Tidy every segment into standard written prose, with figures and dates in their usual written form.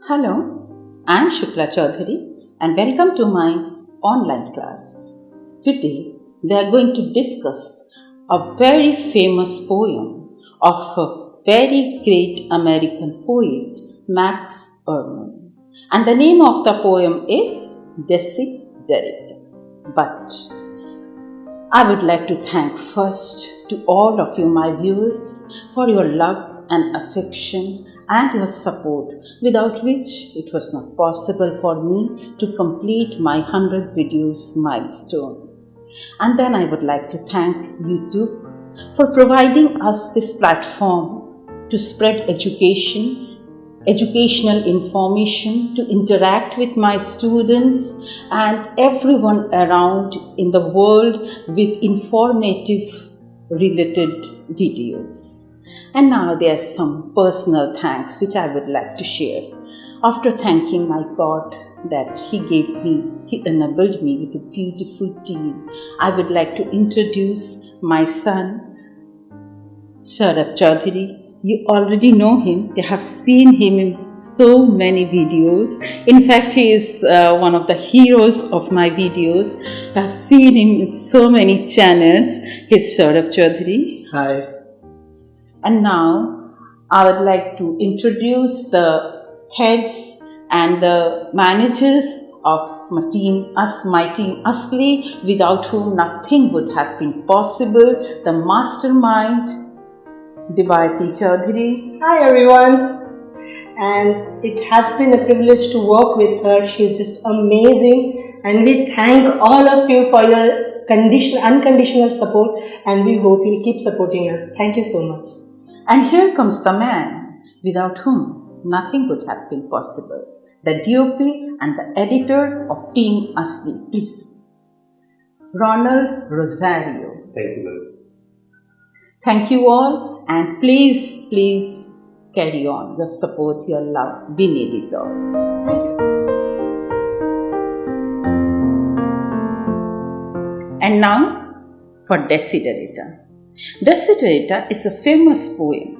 Hello, I'm Shukla Choudhury and welcome to my online class. Today we are going to discuss a very famous poem of a very great American poet, Max Ehrmann. And the name of the poem is Desiderata. But I would like to thank first to all of you, my viewers, for your love and affection and your support, without which it was not possible for me to complete my 100 videos milestone. And then I would like to thank YouTube for providing us this platform to spread educational information, to interact with my students and everyone around in the world with informative related videos. And now there's some personal thanks which I would like to share. After thanking my God that He enabled me with a beautiful team, I would like to introduce my son, Shukla Choudhury. You already know him. You have seen him in so many videos. In fact, he is one of the heroes of my videos. I have seen him in so many channels. He's Shukla Choudhury. Hi. And now I would like to introduce the heads and the managers of my team Asli, without whom nothing would have been possible. The mastermind, Desiderata Choudhury. Hi everyone. And it has been a privilege to work with her. She's just amazing. And we thank all of you for your unconditional support. And we hope you'll keep supporting us. Thank you so much. And here comes the man without whom nothing would have been possible. The DOP and the editor of Team Asli, please. Ronald Rosario. Thank you, ma'am. Thank you all, and please carry on your support, your love. We need it all. Thank you. And now for Desiderata. Desiderata is a famous poem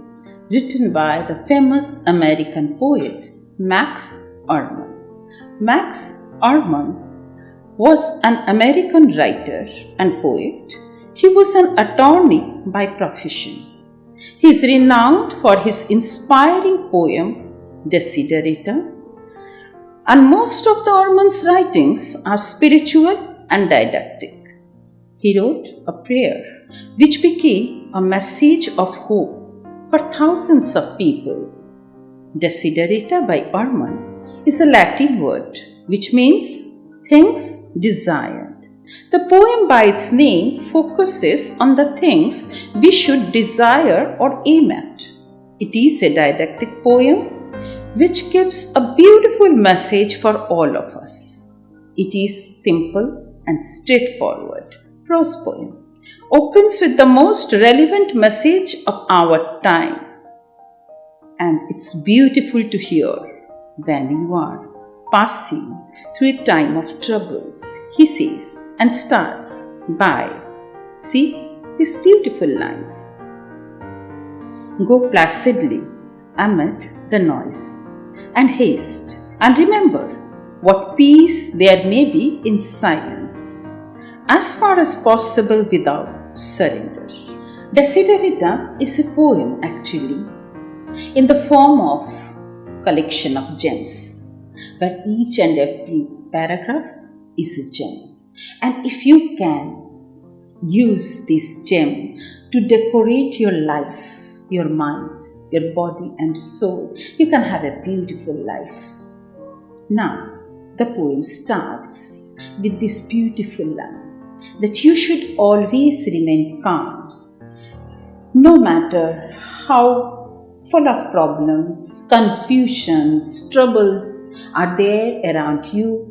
written by the famous American poet Max Ehrmann. Max Ehrmann was an American writer and poet. He was an attorney by profession. He is renowned for his inspiring poem Desiderata, and most of the Ehrmann's writings are spiritual and didactic. He wrote a prayer which became a message of hope for thousands of people. Desiderata by Ehrmann is a Latin word which means things desired. The poem by its name focuses on the things we should desire or aim at. It is a didactic poem which gives a beautiful message for all of us. It is simple and straightforward prose poem. Opens with the most relevant message of our time. And it's beautiful to hear when you are passing through a time of troubles, he says, and starts by, see these beautiful lines. Go placidly amid the noise and haste, and remember what peace there may be in silence, as far as possible without surrender. Desiderata is a poem actually, in the form of collection of gems, where each and every paragraph is a gem. And if you can use this gem to decorate your life, your mind, your body and soul, you can have a beautiful life. Now, the poem starts with this beautiful line that you should always remain calm, no matter how full of problems, confusions, troubles are there around you,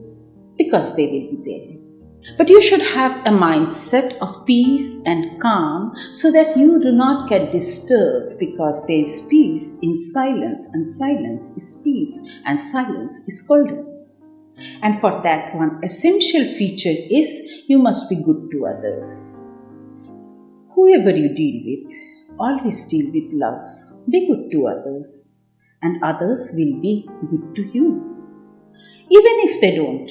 because they will be there. But you should have a mindset of peace and calm so that you do not get disturbed, because there is peace in silence, and silence is peace, and silence is golden. And for that, one essential feature is you must be good to others. Whoever you deal with, always deal with love. Be good to others. and others will be good to you. Even if they don't,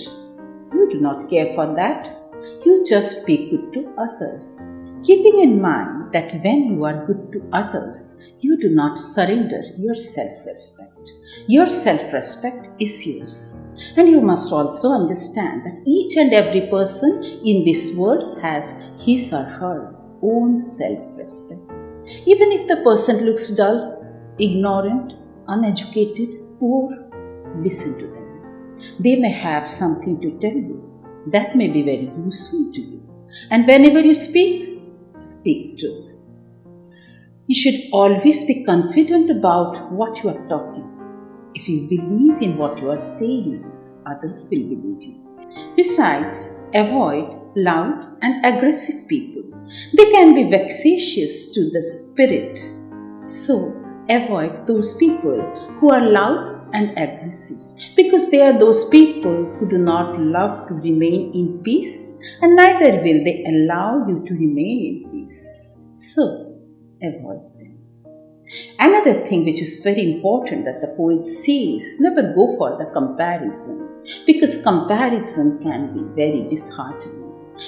you do not care for that. You just be good to others, keeping in mind that when you are good to others, you do not surrender your self-respect. Your self-respect is yours. And you must also understand that each and every person in this world has his or her own self-respect. Even if the person looks dull, ignorant, uneducated, poor, listen to them. They may have something to tell you that may be very useful to you. And whenever you speak, speak truth. You should always be confident about what you are talking. If you believe in what you are saying, others will believe you. Besides, avoid loud and aggressive people. They can be vexatious to the spirit. So, avoid those people who are loud and aggressive, because they are those people who do not love to remain in peace, and neither will they allow you to remain in peace. So, avoid them. Another thing which is very important that the poet says, never go for the comparison, because comparison can be very disheartening.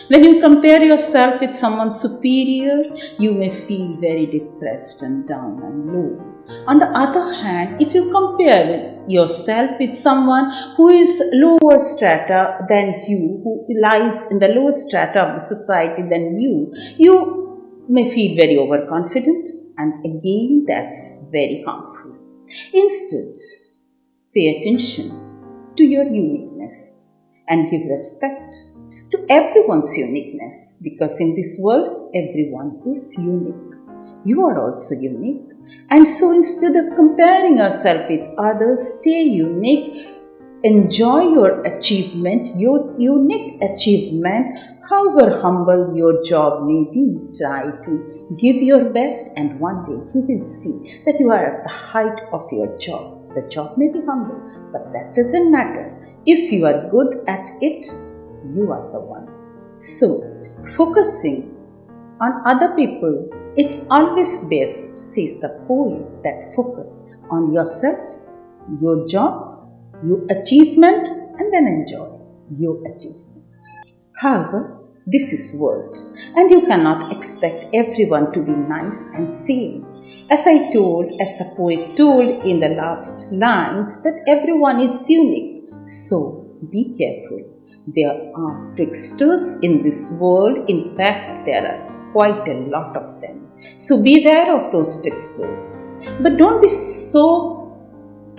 When you compare yourself with someone superior, you may feel very depressed and down and low. On the other hand, if you compare yourself with someone who is lower strata than you, who lies in the lower strata of the society than you may feel very overconfident, and again that's very harmful. Instead, pay attention to your uniqueness and give respect to everyone's uniqueness, because in this world, everyone is unique. You are also unique. And so instead of comparing yourself with others, stay unique, enjoy your achievement, your unique achievement, however humble your job may be. Try to give your best, and one day you will see that you are at the height of your job. The job may be humble, but that doesn't matter. If you are good at it, you are the one. So, focusing on other people, it's always best, says the poet, that focus on yourself, your job, your achievement, and then enjoy your achievement. However, this is world, and you cannot expect everyone to be nice and sane. As the poet told in the last lines, that everyone is unique. So, be careful. There are tricksters in this world. In fact, there are quite a lot of them. So beware of those tricksters. But don't be so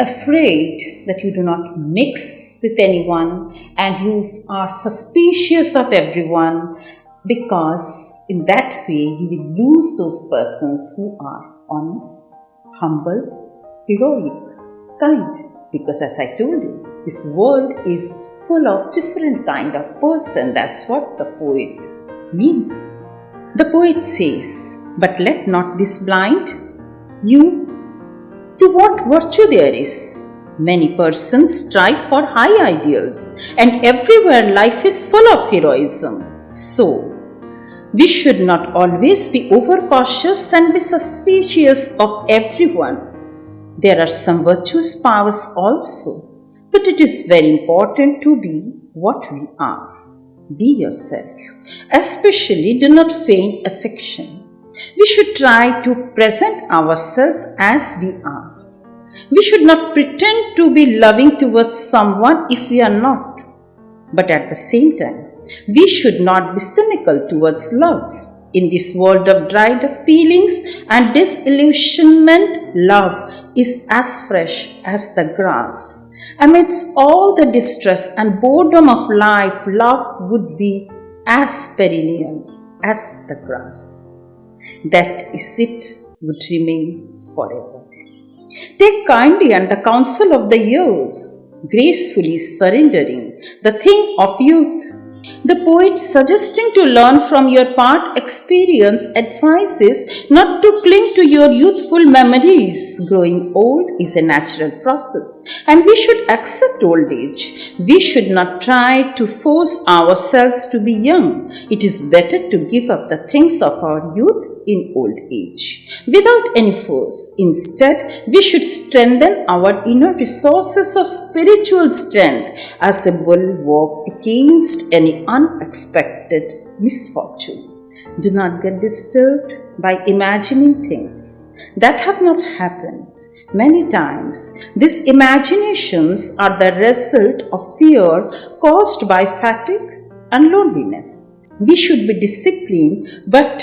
afraid that you do not mix with anyone and you are suspicious of everyone, because in that way you will lose those persons who are honest, humble, heroic, kind. Because as I told you, this world is full of different kind of person. That's what the poet means. The poet says, but let not this blind you to what virtue there is. Many persons strive for high ideals, and everywhere life is full of heroism. So, we should not always be overcautious and be suspicious of everyone. There are some virtuous powers also, but it is very important to be what we are. Be yourself. Especially, do not feign affection. We should try to present ourselves as we are. We should not pretend to be loving towards someone if we are not. But at the same time, we should not be cynical towards love. In this world of dried up feelings and disillusionment, love is as fresh as the grass. Amidst all the distress and boredom of life, love would be as perennial as the grass. That is, it would remain forever. Take kindly and the counsel of the years, gracefully surrendering the thing of youth. The poet, suggesting to learn from your past experience, advises not to cling to your youthful memories. Growing old is a natural process, and we should accept old age. We should not try to force ourselves to be young. It is better to give up the things of our youth in old age without any force. Instead, we should strengthen our inner resources of spiritual strength as a bulwark against any unexpected misfortune. Do not get disturbed by imagining things that have not happened. Many times, these imaginations are the result of fear caused by fatigue and loneliness. We should be disciplined, but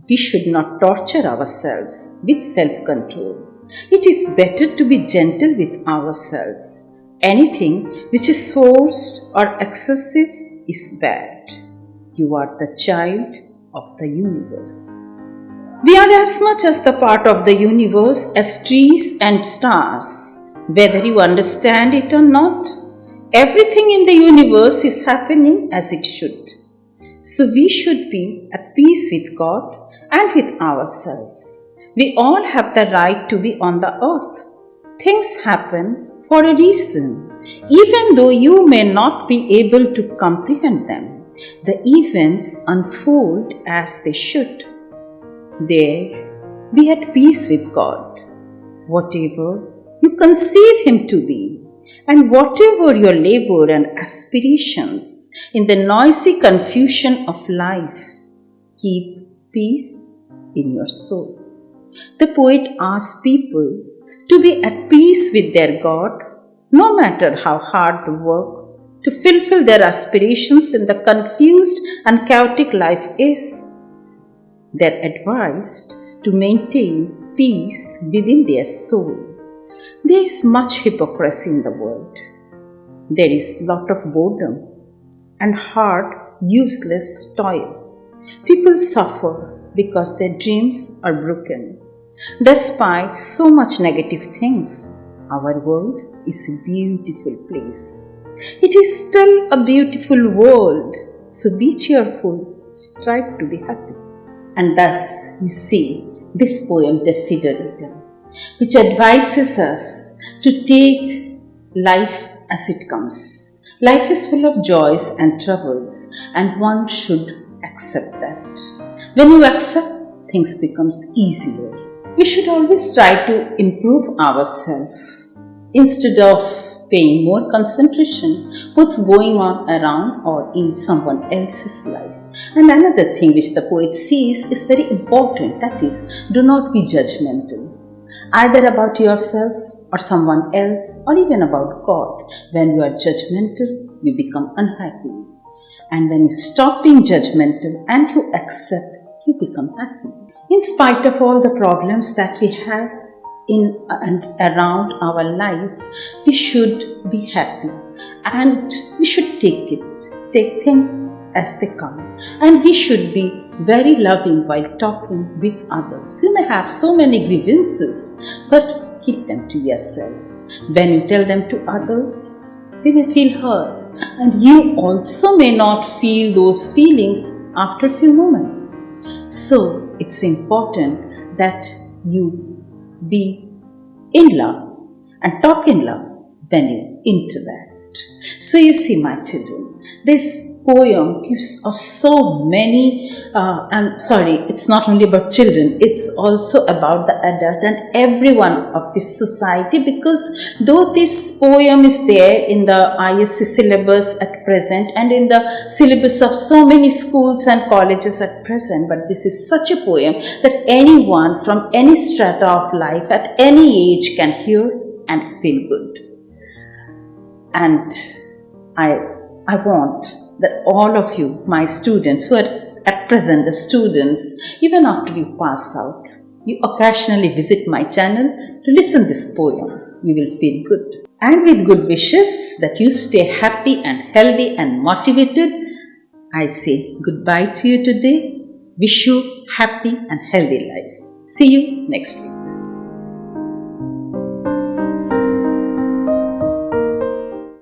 we should not torture ourselves with self-control. It is better to be gentle with ourselves. Anything which is forced or excessive is bad. You are the child of the universe. We are as much as the part of the universe as trees and stars. Whether you understand it or not, everything in the universe is happening as it should. So we should be at peace with God and with ourselves. We all have the right to be on the earth. Things happen for a reason, even though you may not be able to comprehend them. The events unfold as they should. There, be at peace with God. Whatever you conceive Him to be, and whatever your labor and aspirations in the noisy confusion of life, keep peace in your soul. The poet asks people to be at peace with their God, no matter how hard the work to fulfill their aspirations in the confused and chaotic life is. They're advised to maintain peace within their soul. There is much hypocrisy in the world. There is lot of boredom and hard, useless toil. People suffer because their dreams are broken. Despite so much negative things, our world is a beautiful place. It is still a beautiful world, so be cheerful, strive to be happy. And thus, you see, this poem Desiderata, which advises us to take life as it comes. Life is full of joys and troubles, and one should accept that. When you accept, things becomes easier. We should always try to improve ourselves instead of paying more concentration what's going on around or in someone else's life. And another thing which the poet sees is very important, that is, do not be judgmental, either about yourself or someone else or even about God. When you are judgmental, you become unhappy. And when you stop being judgmental and you accept, you become happy. In spite of all the problems that we have in and around our life, we should be happy and we should take things as they come, and we should be very loving while talking with others. You may have so many grievances, but keep them to yourself. When you tell them to others, they may feel hurt, and you also may not feel those feelings after a few moments. So it's important that you be in love and talk in love when you interact. So you see, my children, this poem gives us so many, it's not only about children, it's also about the adult and everyone of this society, because though this poem is there in the ISC syllabus at present and in the syllabus of so many schools and colleges at present, but this is such a poem that anyone from any strata of life at any age can hear and feel good. And I want that all of you, my students, who are at present the students, even after you pass out, you occasionally visit my channel to listen this poem. You will feel good. And with good wishes that you stay happy and healthy and motivated, I say goodbye to you today. Wish you happy and healthy life. See you next week.